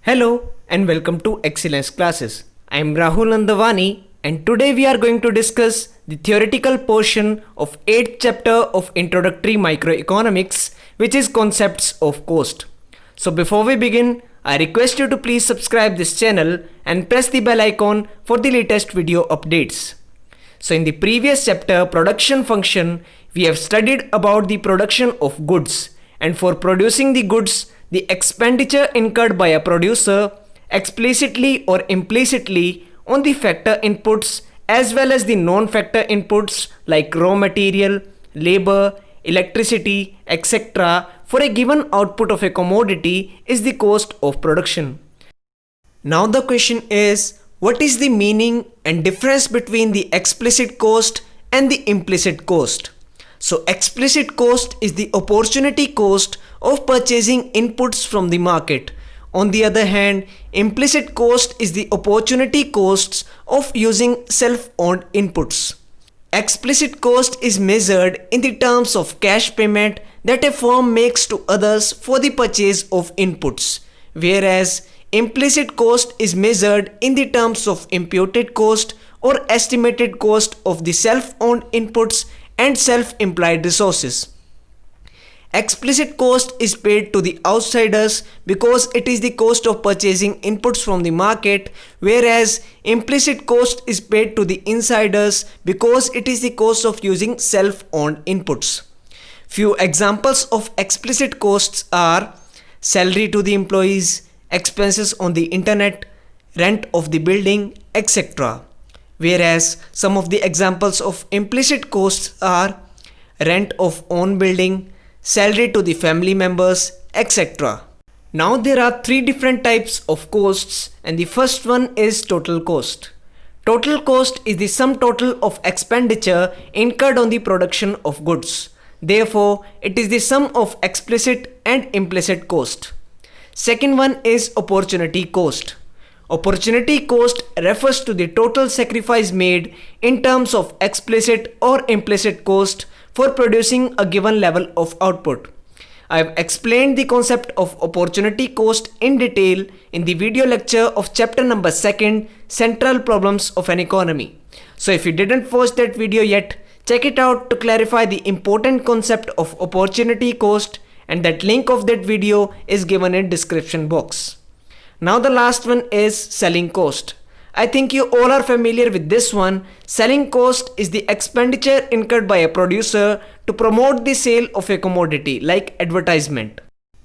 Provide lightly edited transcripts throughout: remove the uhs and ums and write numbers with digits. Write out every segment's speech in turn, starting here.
Hello and welcome to Excellence Classes. I am Rahul Nandavani and today we are going to discuss the theoretical portion of 8th chapter of Introductory Microeconomics, which is Concepts of Cost. So before we begin, I request you to please subscribe this channel and press the bell icon for the latest video updates. So in the previous chapter, Production Function, we have studied about the production of goods, and for producing the goods, the expenditure incurred by a producer explicitly or implicitly on the factor inputs as well as the non-factor inputs like raw material, labor, electricity, etc. for a given output of a commodity is the cost of production. Now the question is, what is the meaning and difference between the explicit cost and the implicit cost? So explicit cost is the opportunity cost of purchasing inputs from the market. On the other hand, implicit cost is the opportunity costs of using self-owned inputs. Explicit cost is measured in the terms of cash payment that a firm makes to others for the purchase of inputs, whereas implicit cost is measured in the terms of imputed cost or estimated cost of the self-owned inputs and self-implied resources. Explicit cost is paid to the outsiders because it is the cost of purchasing inputs from the market, whereas implicit cost is paid to the insiders because it is the cost of using self-owned inputs. Few examples of explicit costs are salary to the employees, expenses on the internet, rent of the building, etc. Whereas some of the examples of implicit costs are rent of own building, salary to the family members, etc. Now there are three different types of costs, and the first one is total cost. Total cost is the sum total of expenditure incurred on the production of goods. Therefore, it is the sum of explicit and implicit cost. Second one is opportunity cost. Opportunity cost refers to the total sacrifice made in terms of explicit or implicit cost for producing a given level of output. I have explained the concept of opportunity cost in detail in the video lecture of chapter number 2, Central Problems of an Economy. So if you didn't watch that video yet, check it out to clarify the important concept of opportunity cost, and that link of that video is given in description box. Now the last one is selling cost. I think you all are familiar with this one. Selling cost is the expenditure incurred by a producer to promote the sale of a commodity like advertisement.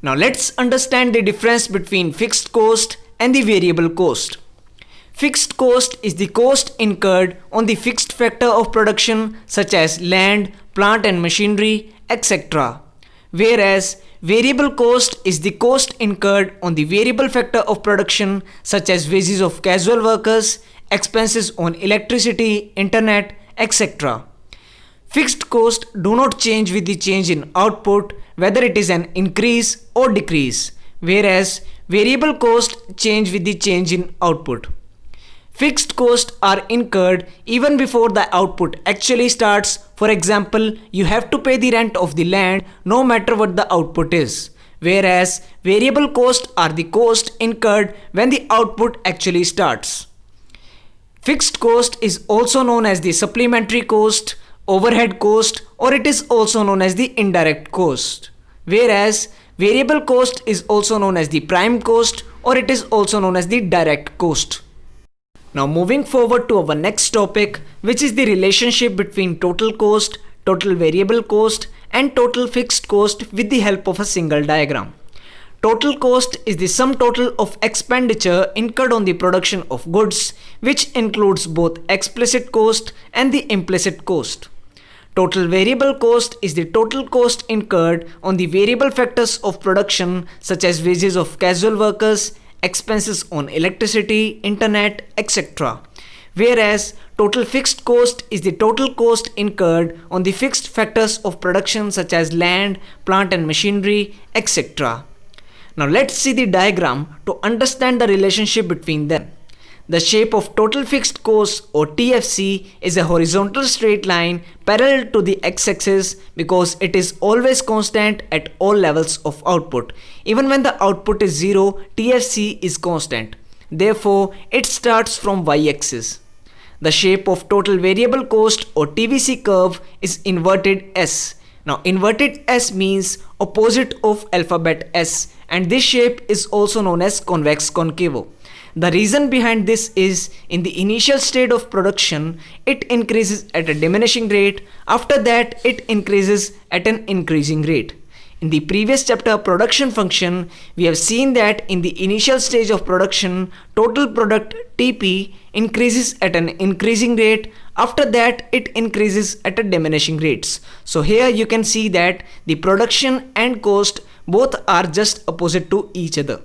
Now let's understand the difference between fixed cost and the variable cost. Fixed cost is the cost incurred on the fixed factor of production such as land, plant and machinery, etc. Whereas variable cost is the cost incurred on the variable factor of production such as wages of casual workers, expenses on electricity, internet, etc. Fixed cost do not change with the change in output, whether it is an increase or decrease, whereas variable cost change with the change in output. Fixed costs are incurred even before the output actually starts. For example, you have to pay the rent of the land no matter what the output is. Whereas variable costs are the cost incurred when the output actually starts. Fixed cost is also known as the supplementary cost, overhead cost, or it is also known as the indirect cost. Whereas variable cost is also known as the prime cost, or it is also known as the direct cost. Now moving forward to our next topic, which is the relationship between total cost, total variable cost and total fixed cost with the help of a single diagram. Total cost is the sum total of expenditure incurred on the production of goods, which includes both explicit cost and the implicit cost. Total variable cost is the total cost incurred on the variable factors of production such as wages of casual workers, expenses on electricity, internet, etc. Whereas total fixed cost is the total cost incurred on the fixed factors of production such as land, plant and machinery, etc. Now let's see the diagram to understand the relationship between them. The shape of total fixed cost or TFC is a horizontal straight line parallel to the x-axis because it is always constant at all levels of output. Even when the output is 0, TFC is constant. Therefore, it starts from y-axis. The shape of total variable cost or TVC curve is inverted S. Now inverted S means opposite of alphabet S, and this shape is also known as convex concavo. The reason behind this is in the initial state of production, it increases at a diminishing rate. After that, it increases at an increasing rate. In the previous chapter production function, we have seen that in the initial stage of production, total product TP increases at an increasing rate. After that, it increases at a diminishing rates. So here you can see that the production and cost both are just opposite to each other.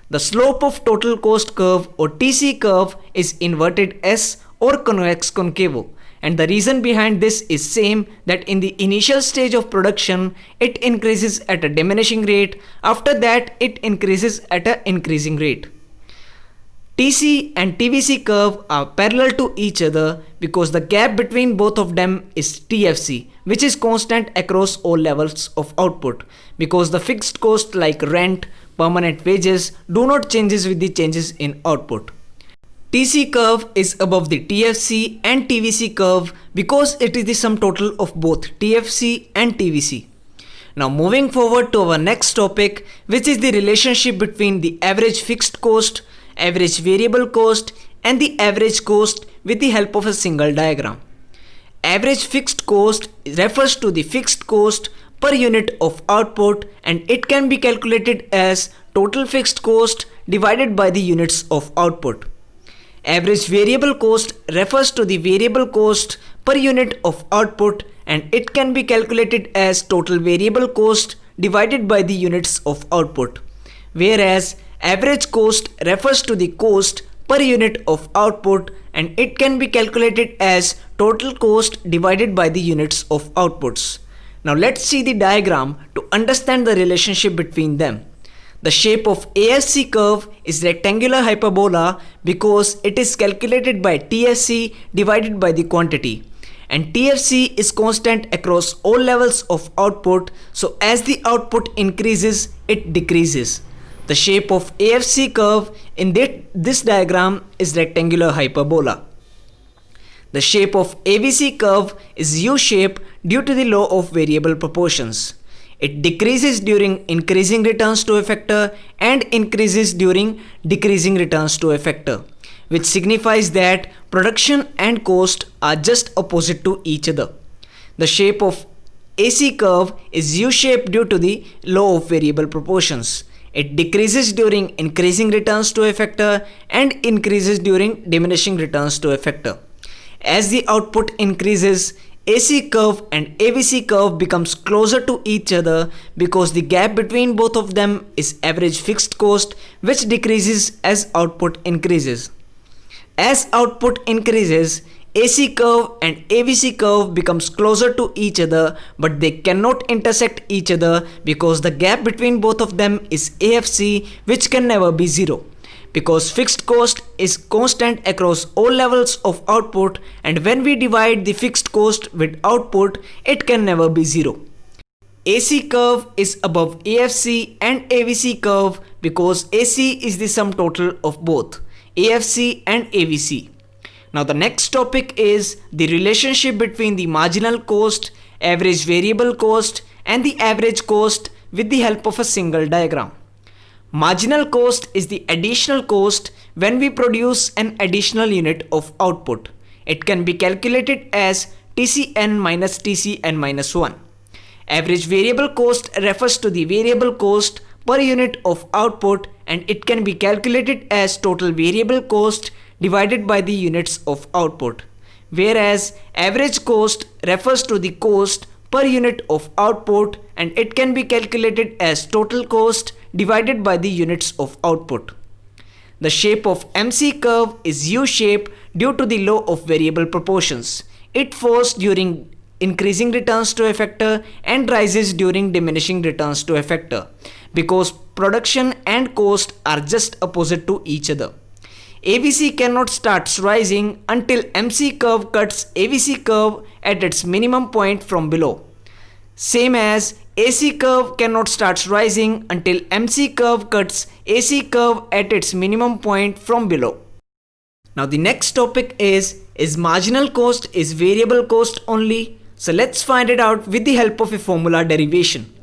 The slope of total cost curve or TC curve is inverted S or convex concavo, and the reason behind this is same, that in the initial stage of production it increases at a diminishing rate. After that, it increases at an increasing rate. TC and TVC curve are parallel to each other because the gap between both of them is TFC, which is constant across all levels of output, because the fixed cost like rent, permanent wages do not changes with the changes in output. TC curve is above the TFC and TVC curve because it is the sum total of both TFC and TVC. Now moving forward to our next topic, which is the relationship between the average fixed cost, average variable cost and the average cost with the help of a single diagram. Average fixed cost refers to the fixed cost per unit of output, and it can be calculated as total fixed cost divided by the units of output. Average variable cost refers to the variable cost per unit of output, and it can be calculated as total variable cost divided by the units of output. Whereas average cost refers to the cost per unit of output, and it can be calculated as total cost divided by the units of outputs. Now let's see the diagram to understand the relationship between them. The shape of AFC curve is rectangular hyperbola because it is calculated by TFC divided by the quantity, and TFC is constant across all levels of output, so as the output increases, it decreases. The shape of AFC curve in this diagram is rectangular hyperbola. The shape of AVC curve is U-shape due to the law of variable proportions. It decreases during increasing returns to a factor and increases during decreasing returns to a factor, which signifies that production and cost are just opposite to each other. The shape of AC curve is U-shape due to the law of variable proportions. It decreases during increasing returns to a factor and increases during diminishing returns to a factor. As the output increases, AC curve and AVC curve becomes closer to each other because the gap between both of them is average fixed cost, which decreases as output increases. As output increases, AC curve and AVC curve becomes closer to each other, but they cannot intersect each other because the gap between both of them is AFC, which can never be zero. Because fixed cost is constant across all levels of output, and when we divide the fixed cost with output, it can never be zero. AC curve is above AFC and AVC curve because AC is the sum total of both AFC and AVC. Now the next topic is the relationship between the marginal cost, average variable cost and the average cost with the help of a single diagram. Marginal cost is the additional cost when we produce an additional unit of output. It can be calculated as TCN minus TCN minus 1. Average variable cost refers to the variable cost per unit of output, and it can be calculated as total variable cost divided by the units of output. Whereas average cost refers to the cost per unit of output, and it can be calculated as total cost divided by the units of output. The shape of MC curve is U-shape due to the law of variable proportions. It falls during increasing returns to a factor and rises during diminishing returns to a factor because production and cost are just opposite to each other. ABC cannot start rising until MC curve cuts AVC curve at its minimum point from below. Same as AC curve cannot start rising until MC curve cuts AC curve at its minimum point from below. Now the next topic is marginal cost is variable cost only? So let's find it out with the help of a formula derivation.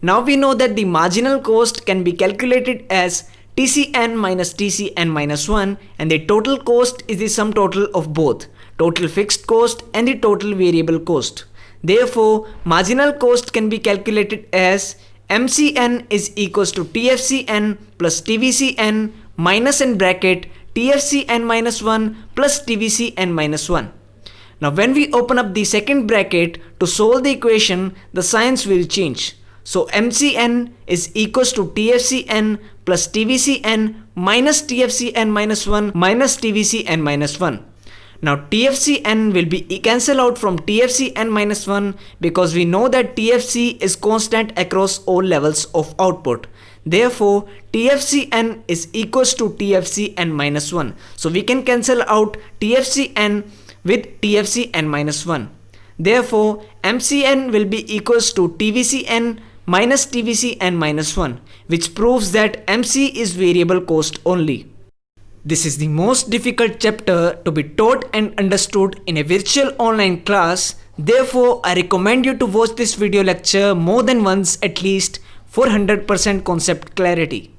Now we know that the marginal cost can be calculated as TCN minus TCN minus 1, and the total cost is the sum total of both total fixed cost and the total variable cost. Therefore, marginal cost can be calculated as MCN is equals to TFCN plus TVCN minus in bracket TFCN minus 1 plus TVCN minus 1. Now when we open up the second bracket to solve the equation, the signs will change. So MCN is equals to TFCN plus TVCN minus TFCN minus 1 minus TVCN minus 1. Now TFCN will be cancelled out from TFCN minus 1 because we know that TFC is constant across all levels of output. Therefore TFCN is equals to TFCN minus 1. So we can cancel out TFCN with TFCN minus 1. Therefore MCN will be equals to TVCN minus TVCN minus 1, which proves that MC is variable cost only. This is the most difficult chapter to be taught and understood in a virtual online class. Therefore, I recommend you to watch this video lecture more than once at least for 100% concept clarity.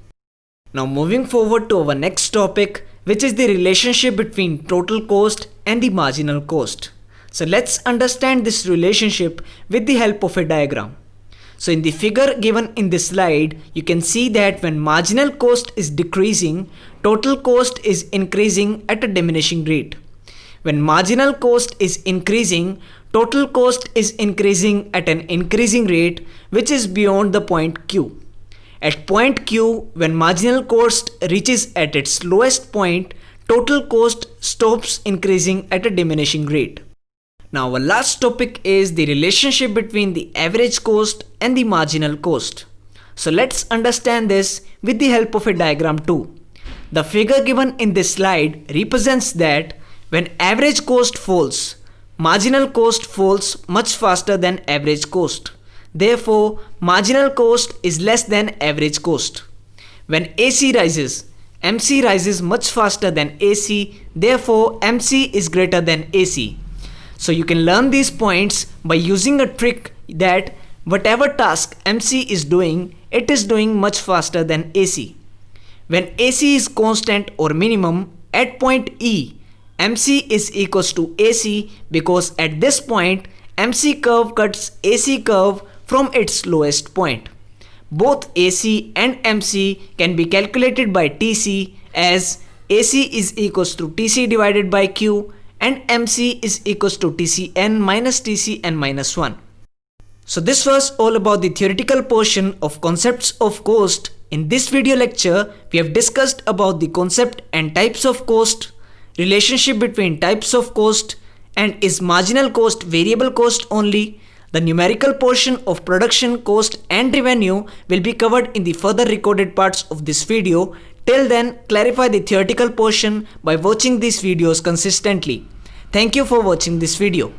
Now moving forward to our next topic, which is the relationship between total cost and the marginal cost. So let's understand this relationship with the help of a diagram. So in the figure given in this slide, you can see that when marginal cost is decreasing, total cost is increasing at a diminishing rate. When marginal cost is increasing, total cost is increasing at an increasing rate, which is beyond the point Q. At point Q, when marginal cost reaches at its lowest point, total cost stops increasing at a diminishing rate. Now our last topic is the relationship between the average cost and the marginal cost. So let's understand this with the help of a diagram too. The figure given in this slide represents that when average cost falls, marginal cost falls much faster than average cost. Therefore, marginal cost is less than average cost. When AC rises, MC rises much faster than AC. Therefore, MC is greater than AC. So you can learn these points by using a trick that whatever task MC is doing, it is doing much faster than AC. When AC is constant or minimum, at point E, MC is equals to AC because at this point, MC curve cuts AC curve from its lowest point. Both AC and MC can be calculated by TC as AC is equals to TC divided by Q and MC is equals to TCN minus TCN minus 1. So this was all about the theoretical portion of concepts of cost. In this video lecture, we have discussed about the concept and types of cost, relationship between types of cost, and is marginal cost variable cost only. The numerical portion of production cost and revenue will be covered in the further recorded parts of this video. Till then, clarify the theoretical portion by watching these videos consistently. Thank you for watching this video.